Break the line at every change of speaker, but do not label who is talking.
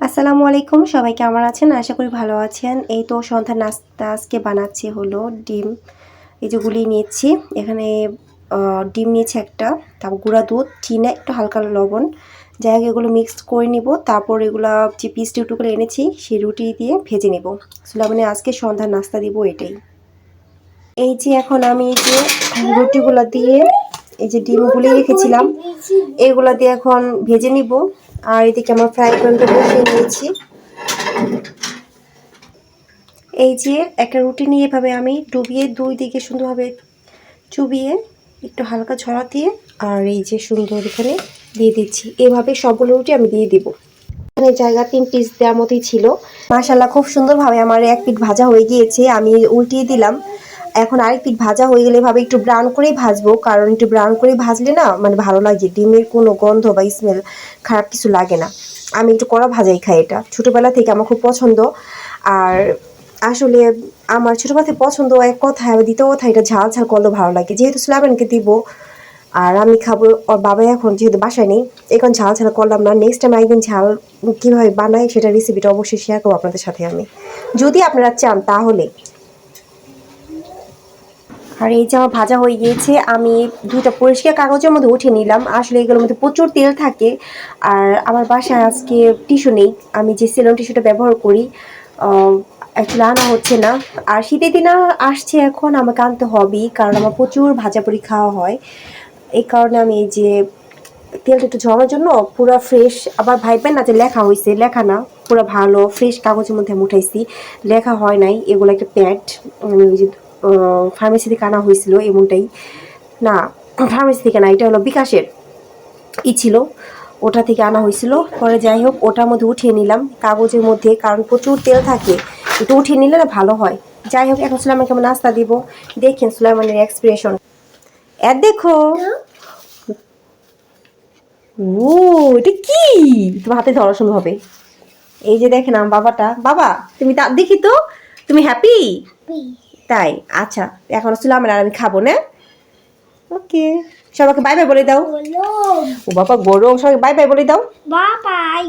আসসালামু আলাইকুম, সবাই কেমন আছেন? আশা করি ভালো আছেন। এই তো সন্ধ্যার নাস্তা আজকে বানাচ্ছি হলো ডিম। এই যে গুলিয়ে নিয়েছি এখানে, ডিম নিয়েছি একটা, তারপর গুঁড়া দুধ, চিনি, একটু হালকা লবণ, যাই হোক এগুলো মিক্সড করে নিব। তারপর এগুলো যে পিস টুকরো এনেছি সেই রুটি দিয়ে ভেজে নিব। মানে আজকে সন্ধ্যার নাস্তা দিব এটাই। এই যে এখন আমি এই যে রুটিগুলো দিয়ে এই যে ডিমগুলি রেখেছিলাম এগুলো দিয়ে এখন ভেজে নিব। আর এদিকে আমার ফ্রাই প্যানটা বসিয়ে নিয়েছি। এই যে একটা রুটি নিয়ে এভাবে আমি ডুবিয়ে দুই দিকে সুন্দরভাবে চুবিয়ে একটু হালকা ঝরা দিয়ে আর এই যে সুন্দর এখানে দিয়ে দিচ্ছি। এভাবে সবগুলো রুটি আমি দিয়ে দিব। এখানে জায়গা 3 পিস দেওয়ার মতোই ছিল। মাশাআল্লাহ খুব সুন্দরভাবে আমার এক পিঠ ভাজা হয়ে গিয়েছে, আমি উল্টিয়ে দিলাম। এখন আরেক পিঠ ভাজা হয়ে গেলে এভাবে একটু ব্রাউন করেই ভাজবো, কারণ একটু ব্রাউন করে ভাজলে না মানে ভালো লাগে, ডিমের কোনো গন্ধ বা স্মেল খারাপ কিছু লাগে না। আমি একটু কড়া ভাজাই খাই, এটা ছোটোবেলা থেকে আমার খুব পছন্দ। আর আসলে আমার ছোটোবেলা থেকে পছন্দ এক কথায়, আর দ্বিতীয় কথা এটা ঝাল ঝাল করলেও ভালো লাগে, যেহেতু স্লাবানকে দিব আর আমি খাবো। ওর বাবা এখন যেহেতু বাসায় নেই, এখন ঝাল ঝাল করলাম না। নেক্সট টাইম একদিন ঝাল কীভাবে বানাই সেটা রেসিপিটা অবশ্যই শেয়ার করবো আপনাদের সাথে আমি, যদি আপনারা চান তাহলে। আর এই যে আমার ভাজা হয়ে গিয়েছে, আমি দুইটা পরিষ্কার কাগজের মধ্যে উঠিয়ে নিলাম। আসলে এগুলোর মধ্যে প্রচুর তেল থাকে, আর আমার বাসায় আজকে টিস্যু নেই, আমি যে সেলন টিস্যুটা ব্যবহার করি অ্যাকচুয়ালি আনা হচ্ছে না। আর শীতের দিন আসছে, এখন আমাকে আনতে হবেই, কারণ আমার প্রচুর ভাজাপুরি খাওয়া হয়। এই কারণে আমি এই যে তেলটা একটু ঝরানোর জন্য পুরো ফ্রেশ, আবার ভাইবেন না যে লেখা হয়েছে, লেখা না, পুরো ভালো ফ্রেশ কাগজের মধ্যে আমি উঠাইছি, লেখা হয় নাই। এগুলো একটা প্যাড, ওই যে ফার্মেসি থেকে আনা হয়েছিল, এমনটাই না, ফার্মেসি থেকে না, এটা হলো বিকাশের ছিল, ওটা থেকে আনা হয়েছিল। পরে যাই হোক ওটার মধ্যে উঠিয়ে নিলাম কাগজের মধ্যে, কারণ প্রচুর তেল থাকে, একটু উঠিয়ে নিলে না ভালো হয়। যাই হোক এখন সুলাইমানকে আমি নাস্তা দিব। দেখেন সুলাইমানের এক্সপ্রেশন, দেখো। ও, এটা কি? তোমার হাতে ধরা সুন্দর হবে। এই যে দেখেন আমার বাবাটা, বাবা তুমি দেখি তো, তুমি হ্যাপি? তাই, আচ্ছা এখন সুলাইমান আর আমি খাবো না। ওকে, সবাইকে বাই বাই বলে দাও। ও বাবা গরম, সবাইকে বাই বাই বলে দাও।
Bye bye.